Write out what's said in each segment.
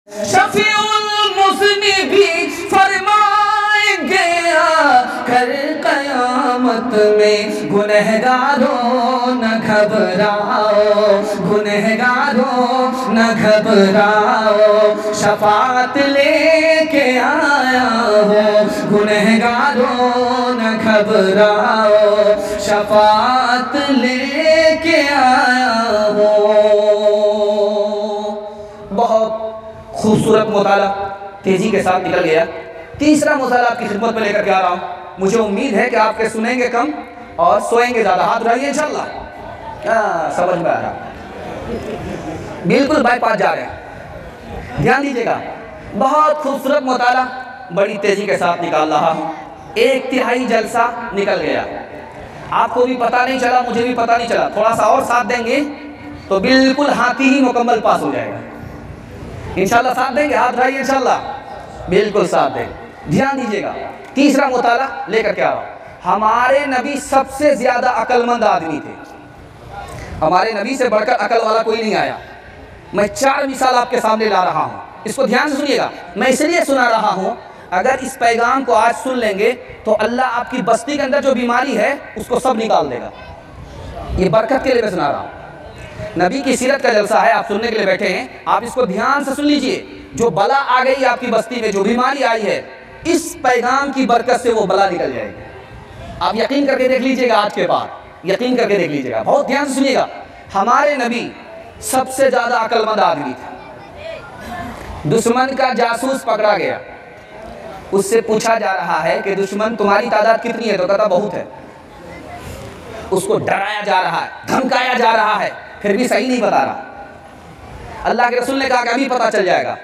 शफीउल मुज़निबीन फरमाएंगे आखिर क़यामत में, गुनहगारों न घबराओ, गुनहगारों न घबराओ, शफाअत लेके आया हो, गुनहगारों न घबराओ, शफाअत लेके आया हो। बहुत खूबसूरत मुताला तेजी के साथ निकल गया। तीसरा मुताला आपकी खिदमत में लेकर के आ रहा हूँ। मुझे उम्मीद है कि आपके सुनेंगे कम और सोएंगे ज़्यादा। हाथ उठाइए इंशाल्लाह। समझ में आ रहा, बिल्कुल बाईपास जा रहे हैं, ध्यान दीजिएगा। बहुत खूबसूरत मुताला बड़ी तेजी के साथ निकाल रहा हूँ। 1/3 जलसा निकल गया, आपको भी पता नहीं चला, मुझे भी पता नहीं चला। थोड़ा सा और साथ देंगे तो बिल्कुल हाथी ही मुकम्मल पास हो जाएगा इंशाल्लाह। साथ देंगे, हाथ उठाइए इंशाल्लाह, बिल्कुल साथ देंगे। ध्यान दीजिएगा, तीसरा मुताला लेकर के आ रहा हूँ। हमारे नबी सबसे ज़्यादा अक्लमंद आदमी थे, हमारे नबी से बढ़कर अकल वाला कोई नहीं आया। मैं 4 मिसाल आपके सामने ला रहा हूँ, इसको ध्यान से सुनिएगा। मैं इसलिए सुना रहा हूँ, अगर इस पैगाम को आज सुन लेंगे तो अल्लाह आपकी बस्ती के अंदर जो बीमारी है उसको सब निकाल देगा। ये बरकत के लिए मैं सुना रहा हूँ। नबी की सीरत का जलसा है, आप सुनने के लिए बैठे हैं, आप इसको ध्यान से सुन लीजिए। जो बला आ गई आपकी बस्ती में, जो बीमारी आई है, इस पैगाम की बरकत से वो बला निकल जाएगी। आप यकीन करके देख लीजिएगा, आज के बाद यकीन करके देख लीजिएगा, बहुत ध्यान से सुनिएगा। हमारे नबी सबसे ज़्यादा अक्लमंद आदमी थे। दुश्मन का जासूस पकड़ा गया, उससे पूछा जा रहा है कि दुश्मन तुम्हारी तादाद कितनी है, तो कहता बहुत है। उसको डराया जा रहा है, धमकाया जा रहा है, फिर भी सही नहीं बता रहा। अल्लाह के रसूल ने कहा कि अभी पता चल जाएगा।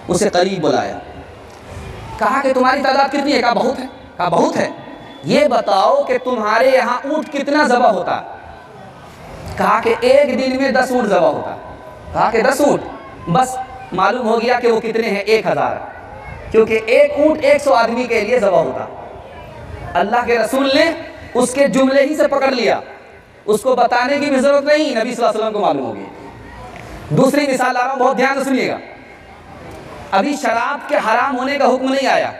उसे करीब बुलाया, कहा कि तुम्हारी तादाद कितनी है, कहा बहुत है। कहा बहुत है, ये बताओ कि तुम्हारे यहाँ ऊँट कितना ज़बह होता है। कहा कि एक दिन में 10 ऊँट ज़बह होता। कहा कि 10 ऊँट, बस मालूम हो गया कि वो कितने हैं, 1000, क्योंकि एक ऊँट 100 आदमी के लिए ज़बह होता। अल्लाह के रसूल ने उसके जुमले ही से पकड़ लिया, उसको बताने की भी जरूरत नहीं, नबी सल्लल्लाहु अलैहि वसल्लम को मालूम होगी। दूसरी मिसाल ला रहा हूँ, बहुत ध्यान से सुनिएगा। अभी शराब के हराम होने का हुक्म नहीं आया,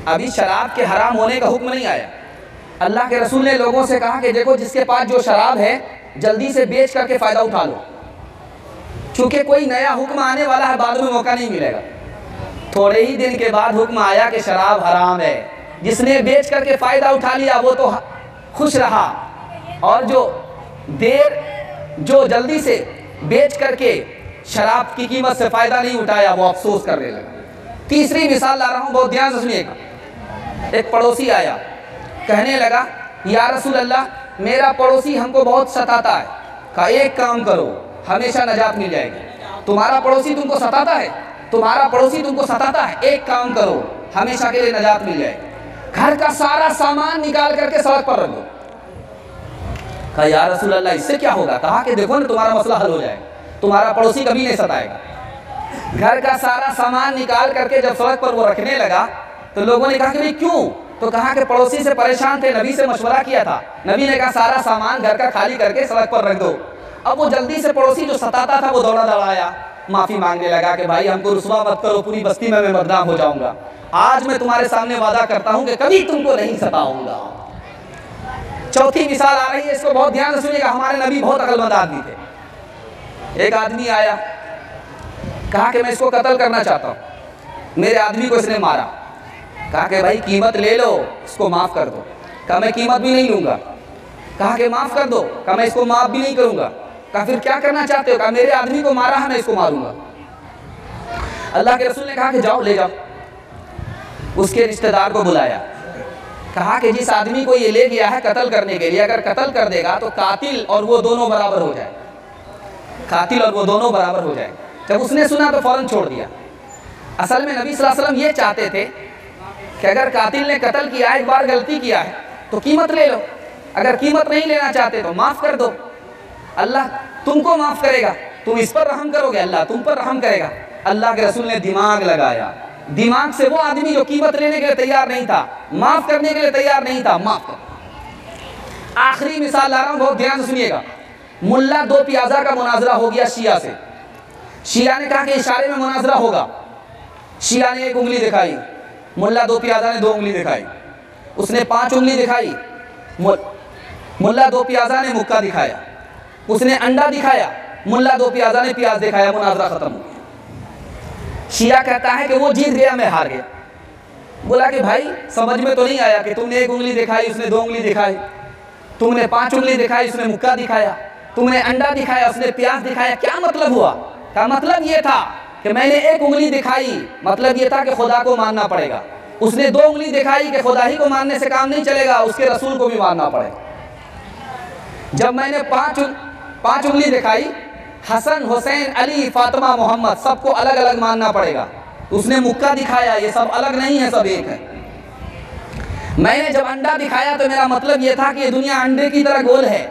अभी शराब के हराम होने का हुक्म नहीं आया। अल्लाह के रसूल ने लोगों से कहा कि देखो, जिसके पास जो शराब है जल्दी से बेच करके फ़ायदा उठा लो, क्योंकि कोई नया हुक्म आने वाला है, बाद में मौका नहीं मिलेगा। थोड़े ही दिन के बाद हुक्म आया कि शराब हराम है। जिसने बेच करके फ़ायदा उठा लिया वो तो खुश रहा, और जो जल्दी से बेच करके शराब की कीमत से फ़ायदा नहीं उठाया, वो अफसोस करने लगा। तीसरी मिसाल ला रहा हूँ, बहुत ध्यान से सुनिएगा। एक पड़ोसी आया, कहने लगा, या रसूल अल्लाह, मेरा पड़ोसी हमको बहुत सताता है। कहा एक काम करो, हमेशा नजात मिल जाएगी। तुम्हारा पड़ोसी तुमको सताता है, तुम्हारा पड़ोसी तुमको सताता है, एक काम करो, हमेशा के लिए नजात मिल जाएगी। घर का सारा सामान निकाल करके सड़क पर रख दो। कहा या रसूल अल्लाह, इससे क्या होगा? कहा कि देखो ना, तुम्हारा मसला हल हो जाएगा, तुम्हारा पड़ोसी कभी नहीं सताएगा। घर का सारा सामान निकाल करके जब सड़क पर वो रखने लगा तो लोगों ने कहा कि भाई क्यों? तो कहा कि पड़ोसी से परेशान थे, नबी से मशवरा किया था, नबी ने कहा सारा सामान घर का खाली करके सड़क पर रख दो। अब वो जल्दी से पड़ोसी जो सताता था वो दौड़ा दौड़ाया, माफ़ी मांगने लगा कि भाई हमको रुसवा मत करो, पूरी बस्ती में मैं बदनाम हो जाऊंगा। आज मैं तुम्हारे सामने वादा करता हूं कि कभी तुमको नहीं सताऊंगा। चौथी मिसाल आ रही है, इसको बहुत ध्यान से सुनिएगा। हमारे नबी बहुत अक्लमंद आदमी थे। एक आदमी आया, कहा कि मैं इसको कत्ल करना चाहता हूँ, मेरे आदमी को इसने मारा। कहा कि भाई कीमत ले लो, इसको माफ़ कर दो। कहा मैं कीमत भी नहीं लूँगा। कहा कि माफ़ कर दो। कहा मैं इसको माफ़ भी नहीं करूँगा। कहा फिर क्या करना चाहते हो? कहा मेरे आदमी को मारा है, मैं इसको मारूंगा। अल्लाह के रसूल ने कहा कि जाओ ले जाओ। उसके रिश्तेदार को बुलाया, कहा कि जिस आदमी को ये ले गया है कत्ल करने के लिए, अगर कत्ल कर देगा तो कातिल और वो दोनों बराबर हो जाए, कातिल और वो दोनों बराबर हो जाए। जब उसने सुना तो फौरन छोड़ दिया। असल में नबी सल्लल्लाहु अलैहि वसल्लम ये चाहते थे कि अगर कातिल ने कत्ल किया, एक बार गलती किया है तो कीमत ले लो, अगर कीमत नहीं लेना चाहते तो माफ़ कर दो। अल्लाह तुमको माफ़ करेगा, तुम इस पर रहम करोगे, अल्लाह तुम पर रहम करेगा। अल्लाह के रसूल ने दिमाग लगाया, दिमाग से वो आदमी जो कीमत लेने के लिए तैयार नहीं था, माफ़ करने के लिए तैयार नहीं था, माफ़ कर। आखिरी मिसाल ला रहा हूँ, बहुत ध्यान से सुनिएगा। मुल्ला दो प्याजा का मुनाजरा हो गया शिया से। शिया ने कहा कि इशारे में मुनाजरा होगा। शिया ने 1 उंगली दिखाई, मुल्ला दो पियाजा ने 2 उंगली दिखाई, उसने 5 उंगली दिखाई, मुल्ला दो पियाजा ने मुक्का दिखाया, उसने अंडा दिखाया, मुल्ला दो पियाजा ने प्याज दिखाया, मुनाजरा खत्म हो गया। शिया कहता है कि वो जीत गया, मैं हार गया। बोला कि भाई समझ में तो नहीं आया कि तुमने 1 उंगली दिखाई, उसने 2 उंगली दिखाई, तुमने 5 उंगली दिखाई, उसने मुक्का दिखाया, तुमने अंडा दिखाया, उसने प्याज दिखाया, क्या मतलब हुआ? का मतलब ये था कि मैंने 1 उंगली दिखाई, मतलब ये था कि खुदा को मानना पड़ेगा। उसने 2 उंगली दिखाई कि खुदा ही को मानने से काम नहीं चलेगा, उसके रसूल को भी मानना पड़ेगा। जब मैंने 5 उंगली दिखाई, हसन, हुसैन, अली, फातिमा, मोहम्मद सबको अलग अलग मानना पड़ेगा। उसने मुक्का दिखाया, ये सब अलग नहीं है, सब एक है। मैंने जब अंडा दिखाया तो मेरा मतलब ये था कि ये दुनिया अंडे की तरह गोल है।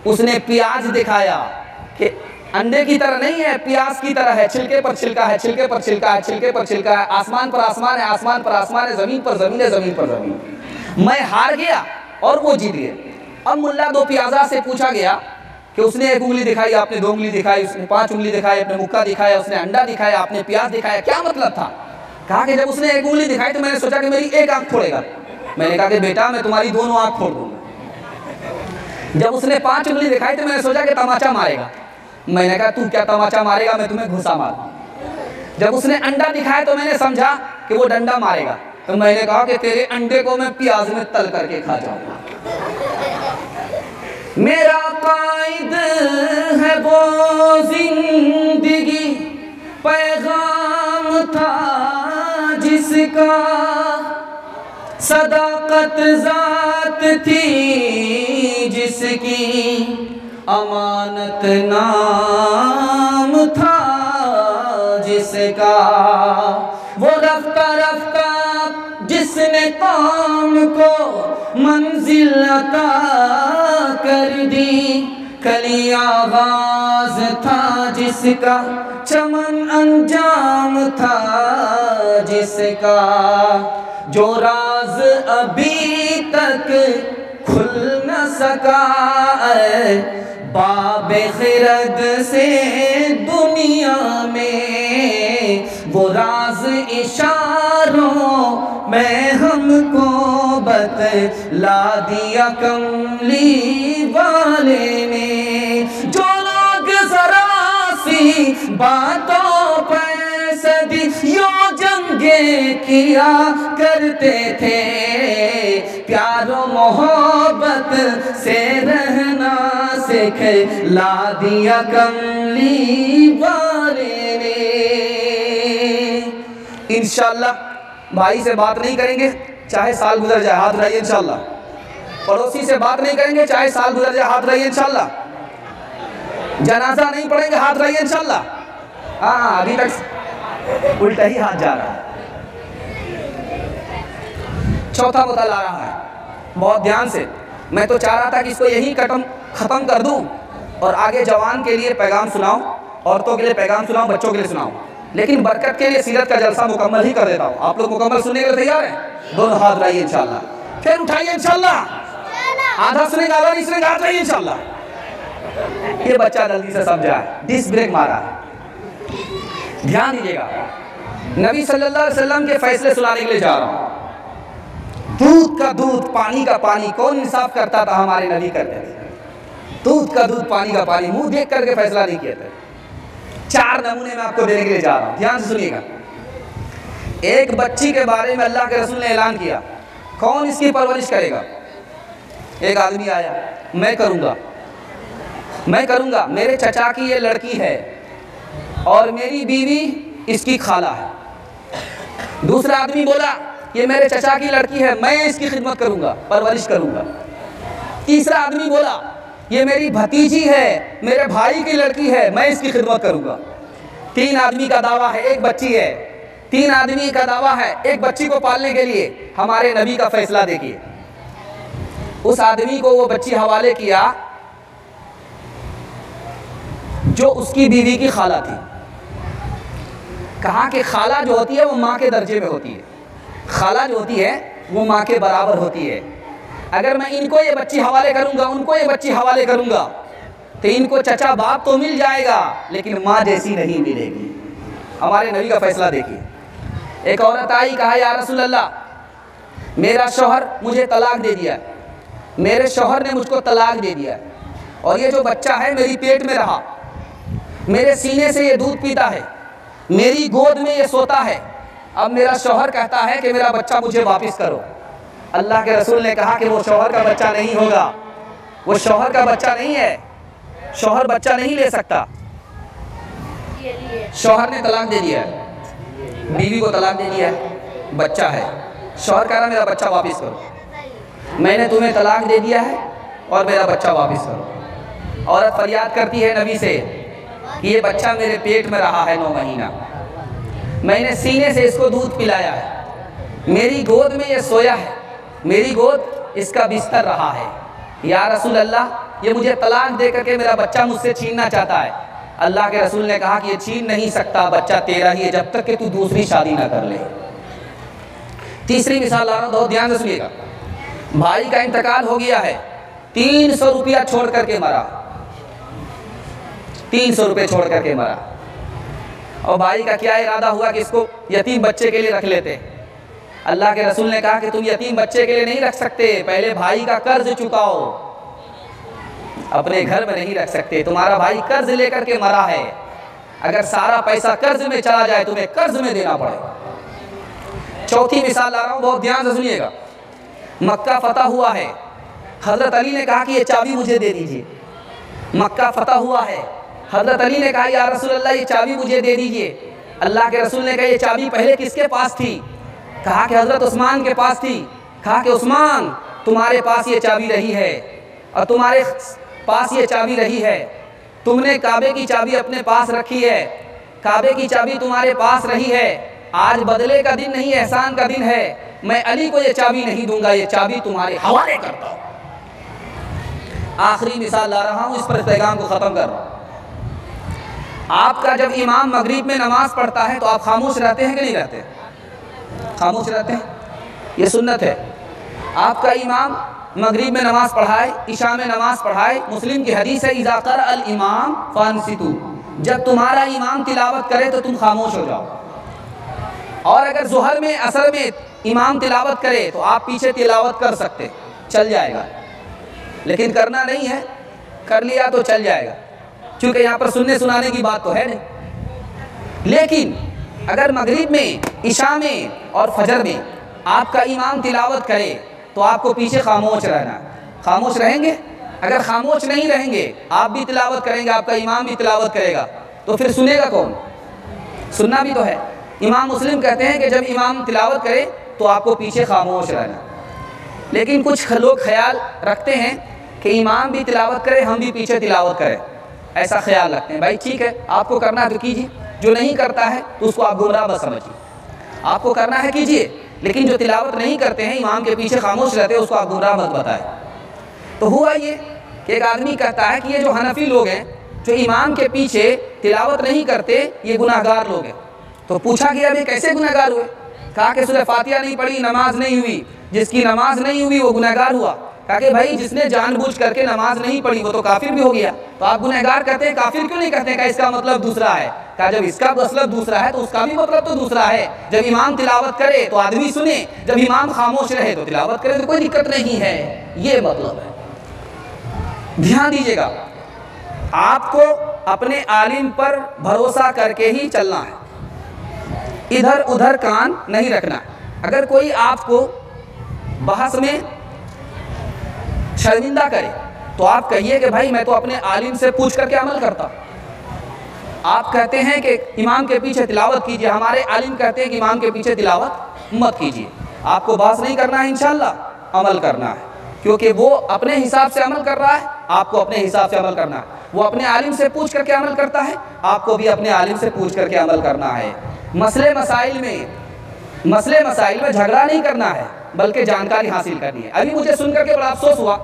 उसने प्याज दिखाया कि अंडे की तरह नहीं है, प्याज की तरह है, छिलके पर छिलका है, छिलके पर छिलका है, छिलके पर छिलका है, आसमान पर आसमान है, आसमान पर आसमान है, ज़मीन पर ज़मीन है, ज़मीन पर ज़मीन। मैं हार गया और वो जीत गए। अब मुल्ला दो पियाजा से पूछा गया कि उसने 1 उंगली दिखाई, आपने 2 उंगली दिखाई, उसने 5 उंगली दिखाई, आपने मुक्का दिखाया, उसने अंडा दिखाया, आपने प्याज दिखाया, क्या मतलब था? कहा कि जब उसने 1 उंगली दिखाई तो मैंने सोचा कि मेरी 1 आँख फोड़ेगा। मैंने कहा कि बेटा मैं तुम्हारी दोनों आँख फोड़ दूंगा। जब उसने 5 उंगली दिखाई तो मैंने सोचा कि तमाचा मारेगा। मैंने कहा तू क्या तमाचा मारेगा, मैं तुम्हें घुसा मारूं। जब उसने अंडा दिखाया तो मैंने समझा कि वो डंडा मारेगा, तो मैंने कहा कि तेरे अंडे को मैं प्याज में तल करके खा जाऊंगा। मेरा कायद है वो जिंदगी, पैगाम था जिसका, सदाकत जात थी जिसकी, अमानत नाम था जिसका, वो रफ्ता रफ्ता जिसने काम को मंजिल अता कर दी, कली आगाज था जिसका, चमन अंजाम था जिसका, जो राज अभी तक खुल न सका बाबे खिरद से दुनिया में, वो राज इशारों में हमको बतला दिया कमली वाले ने। जो लोग जरा सी बातों पर सदियों जंगे किया करते थे, प्यारो मोहब्बत से रहना सिखला दिया कमली वाले ने। इंशाअल्लाह भाई से बात नहीं करेंगे चाहे साल गुजर जाए, हाथ उठाइए इंशाअल्लाह। पड़ोसी से बात नहीं करेंगे चाहे साल गुजर जाए, हाथ उठाइए इंशाअल्लाह। जनाजा नहीं पढ़ेंगे, हाथ उठाइए इंशाअल्लाह। हाँ अभी तक उल्टा ही हाथ जा रहा है। चौथा मुद्दा ला रहा है, बहुत ध्यान से। मैं तो चाह रहा था कि इसको यही खत्म कर दूं और आगे जवान के लिए पैगाम सुनाऊं, औरतों के लिए पैगाम सुनाऊं, बच्चों के लिए सुनाऊं, लेकिन बरकत के लिए सीरत का जलसा मुकम्मल ही कर देता हूं। आप लोग मुकम्मल सुनने के लिए तैयार हैं? दोनों हाथ उठाइए इंशाअल्लाह, फिर उठाइए इंशाअल्लाह। आधा सुनेगा आधा नहीं सुनेगा, हाथ उठाइए इंशाअल्लाह। ये बच्चा जल्दी से समझा, डिस्क ब्रेक मारा। ध्यान दीजिएगा, नबी सल्लल्लाहु अलैहि वसल्लम के फैसले सुनाने के लिए जा रहा हूं। दूध का दूध, पानी का पानी, कौन इंसाफ करता था? हमारे नबी करते थे। दूध का दूध, पानी का पानी, मुंह देख करके फैसला नहीं किया था। 4 नमूने मैं आपको देने के लिए जा रहा हूं, ध्यान से सुनिएगा। एक बच्ची के बारे में अल्लाह के रसूल ने ऐलान किया, कौन इसकी परवरिश करेगा? एक आदमी आया, मैं करूंगा, मैं करूंगा, मेरे चचा की ये लड़की है और मेरी बीवी इसकी खाला है। दूसरा आदमी बोला, ये मेरे चचा की लड़की है, मैं इसकी खिदमत करूंगा, परवरिश करूंगा। तीसरा आदमी बोला, ये मेरी भतीजी है, मेरे भाई की लड़की है, मैं इसकी खिदमत करूंगा। 3 आदमी का दावा है, एक बच्ची है। 3 आदमी का दावा है एक बच्ची को पालने के लिए। हमारे नबी का फैसला देखिए। उस आदमी को वो बच्ची हवाले किया जो उसकी बीवी की खाला थी। कहा कि खाला जो होती है वो माँ के दर्जे में होती है, खाला जो होती है वो माँ के बराबर होती है। अगर मैं इनको ये बच्ची हवाले करूंगा, उनको ये बच्ची हवाले करूंगा, तो इनको चचा बाप तो मिल जाएगा लेकिन माँ जैसी नहीं मिलेगी। हमारे नबी का फैसला देखिए। एक औरत आई, कहा या रसूल अल्लाह, मेरा शौहर मुझे तलाक दे दिया, मेरे शौहर ने मुझको तलाक दे दिया, और ये जो बच्चा है मेरी पेट में रहा, मेरे सीने से ये दूध पीता है, मेरी गोद में ये सोता है, अब मेरा शौहर कहता है कि मेरा बच्चा मुझे वापस करो। अल्लाह के रसूल ने कहा कि वो शौहर का बच्चा नहीं होगा, वो शौहर का बच्चा नहीं है, शौहर बच्चा नहीं ले सकता। शौहर ने तलाक दे दिया है, बीवी को तलाक दे दिया है, बच्चा है, शौहर कह रहा मेरा बच्चा वापस करो, मैंने तुम्हें तलाक दे दिया है और मेरा बच्चा वापस करो। औरत फरियाद करती है नबी से कि ये बच्चा मेरे पेट में रहा है 9 महीना, मैंने सीने से इसको दूध पिलाया है, मेरी गोद में ये सोया है, मेरी गोद इसका बिस्तर रहा है, या रसूल अल्लाह, ये मुझे तलाक दे करके मेरा बच्चा मुझसे छीनना चाहता है। अल्लाह के रसूल ने कहा कि ये छीन नहीं सकता, बच्चा तेरा ही है जब तक कि तू दूसरी शादी ना कर ले। तीसरी मिसाल आ रहा हूँ, बहुत ध्यान से सुनिएगा। भाई का इंतकाल हो गया है, 300 रुपया छोड़ करके मरा, 300 रुपये छोड़ करके मरा, और भाई का क्या इरादा हुआ कि इसको यतीम बच्चे के लिए रख लेते। अल्लाह के रसूल ने कहा कि तुम यतीम बच्चे के लिए नहीं रख सकते, पहले भाई का कर्ज चुकाओ, अपने घर में नहीं रख सकते, तुम्हारा भाई कर्ज लेकर के मरा है, अगर सारा पैसा कर्ज में चला जाए तुम्हें कर्ज में देना पड़ेगा। चौथी मिसाल ला रहा हूँ, बहुत ध्यान से सुनिएगा। मक्का फतह हुआ है, हजरत अली ने कहा कि ये चाबी मुझे दे दीजिए। मक्का फतह हुआ है, हजरत अली ने कहा या रसूल अल्लाह ये चाबी मुझे दे दीजिए। अल्लाह के रसूल ने कहा ये चाबी पहले किसके पास थी? कहा कि हजरत उस्मान के पास थी। कहा कि उस्मान तुम्हारे पास ये चाबी रही है और तुम्हारे पास ये चाबी रही है, तुमने काबे की चाबी अपने पास रखी है, काबे की चाबी तुम्हारे पास रही है, आज बदले का दिन नहीं एहसान का दिन है, मैं अली को ये चाबी नहीं दूंगा, ये चाबी तुम्हारे हवाले करता हूँ। आखिरी मिसाल ला रहा हूँ, इस पर पैगाम को ख़त्म कर रहा हूँ। आपका जब इमाम मगरिब में नमाज पढ़ता है तो आप खामोश रहते हैं कि नहीं रहते? खामोश रहते हैं, ये सुन्नत है। आपका इमाम मगरिब में नमाज पढ़ाए, इशा में नमाज पढ़ाए, मुस्लिम की हदीस है इज़ा क़रा अल इमाम फ़ानसितू, जब तुम्हारा इमाम तिलावत करे तो तुम खामोश हो जाओ। और अगर ज़ुहर में असर में इमाम तिलावत करे तो आप पीछे तिलावत कर सकते, चल जाएगा, लेकिन करना नहीं है, कर लिया तो चल जाएगा, क्योंकि यहाँ पर सुनने सुनाने की बात तो है नहीं। लेकिन अगर मगरिब में, इशा में और फजर में आपका इमाम तिलावत करे तो आपको पीछे खामोश रहना। खामोश रहेंगे? अगर खामोश नहीं रहेंगे, आप भी तिलावत करेंगे, आपका इमाम भी तिलावत करेगा, तो फिर सुनेगा कौन? सुनना भी तो है। इमाम मुस्लिम कहते हैं कि जब इमाम तिलावत करे तो आपको पीछे खामोश रहना। लेकिन कुछ लोग ख्याल रखते हैं कि इमाम भी तिलावत करे, हम भी पीछे तिलावत करें, ऐसा ख्याल रखते हैं। भाई ठीक है, आपको करना है तो कीजिए, जो नहीं करता है तो उसको आप गुमराह मत समझिए। आपको करना है कीजिए, लेकिन जो तिलावत नहीं करते हैं, इमाम के पीछे खामोश रहते हैं, उसको आप गुमराह मत बताएं। तो हुआ ये कि एक आदमी कहता है कि ये जो हनफी लोग हैं जो इमाम के पीछे तिलावत नहीं करते, ये गुनाहगार लोग हैं। तो पूछा कि अभी कैसे गुनाहगार हुए? कहा कि सूरह फातिहा नहीं पढ़ी, नमाज नहीं हुई, जिसकी नमाज नहीं हुई वो गुनाहगार हुआ। कहा कि भाई जिसने जानबूझ करके नमाज नहीं पढ़ी वो तो काफिर भी हो गया, तो आप गुनहगार कहते हैं, काफिर क्यों नहीं कहते? का इसका मतलब दूसरा है। कहा जब इसका मतलब दूसरा है तो उसका भी मतलब तो दूसरा है। जब इमाम तिलावत करे तो आदमी सुने, जब इमाम खामोश रहे तो तिलावत करे, तो कोई दिक्कत नहीं है, ये मतलब है। ध्यान दीजिएगा, आपको अपने आलिम पर भरोसा करके ही चलना है, इधर उधर कान नहीं रखना। अगर कोई आपको बहस में शर्मिंदा करे तो आप कहिए कि भाई मैं तो अपने आलिम से पूछ करके अमल करता हूँ। आप कहते हैं कि इमाम के पीछे तिलावत कीजिए, हमारे आलिम कहते हैं कि इमाम के पीछे तिलावत मत कीजिए। आपको बहस नहीं करना है, इंशाअल्लाह अमल करना है, क्योंकि वो अपने हिसाब से अमल कर रहा है, आपको अपने हिसाब से अमल करना है। वो अपने आलिम से पूछ करके अमल करता है, आपको भी अपने आलिम से पूछ करके अमल करना है। मसले मसाइल में झगड़ा नहीं करना है, बल्कि जानकारी हासिल करनी है। अभी मुझे सुन करके बड़ा अफसोस हुआ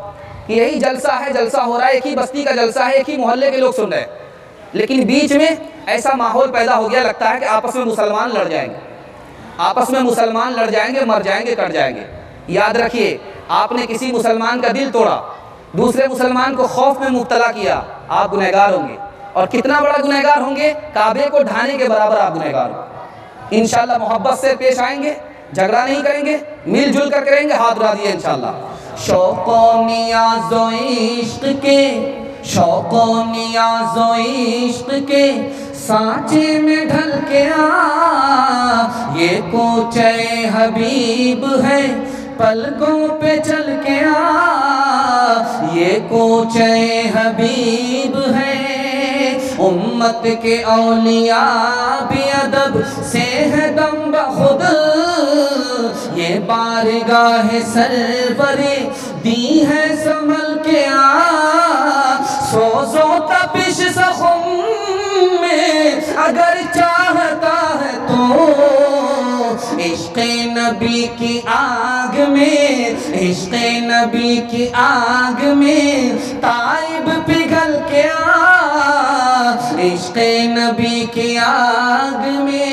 कि यही जलसा है, जलसा हो रहा है, एक ही बस्ती का जलसा है, एक ही मोहल्ले के लोग सुन रहे हैं, लेकिन बीच में ऐसा माहौल पैदा हो गया, लगता है कि आपस में मुसलमान लड़ जाएंगे, आपस में मुसलमान लड़ जाएंगे, मर जाएंगे, कट जाएंगे। याद रखिए, आपने किसी मुसलमान का दिल तोड़ा, दूसरे मुसलमान को खौफ में मुब्तला किया, आप गुनहगार होंगे। और कितना बड़ा गुनहगार होंगे, काबे को ढाने के बराबर आप गुनहगार होंगे। इंशाअल्लाह मोहब्बत से पेश आएंगे, झगड़ा नहीं करेंगे, मिलजुल कर करेंगे, हाथ उठा दिए इंशाअल्लाह। शौक़ो नियाज़ो इश्क़ के, शौक़ो नियाज़ो इश्क़ के सांचे में ढल के आ, ये कोचे हबीब है पलकों पे चल के आ, ये कोचे हबीब है। उम्मत के औलिया भी अदब से है दम बखुद, ये बारगाह सरवरे दी है संभल के आ। सोज़ो तपिश ज़ख़्म में अगर चाहता है तो, इश्क़े नबी की आग में, इश्क़े नबी की आग में ताइब पिघल के आ, इश्क़े नबी की आग में।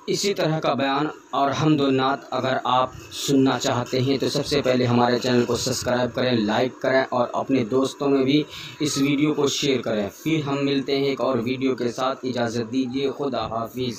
इसी तरह का बयान और हम्दुन्नात अगर आप सुनना चाहते हैं तो सबसे पहले हमारे चैनल को सब्सक्राइब करें, लाइक करें और अपने दोस्तों में भी इस वीडियो को शेयर करें। फिर हम मिलते हैं एक और वीडियो के साथ, इजाज़त दीजिए, खुदा हाफिज़।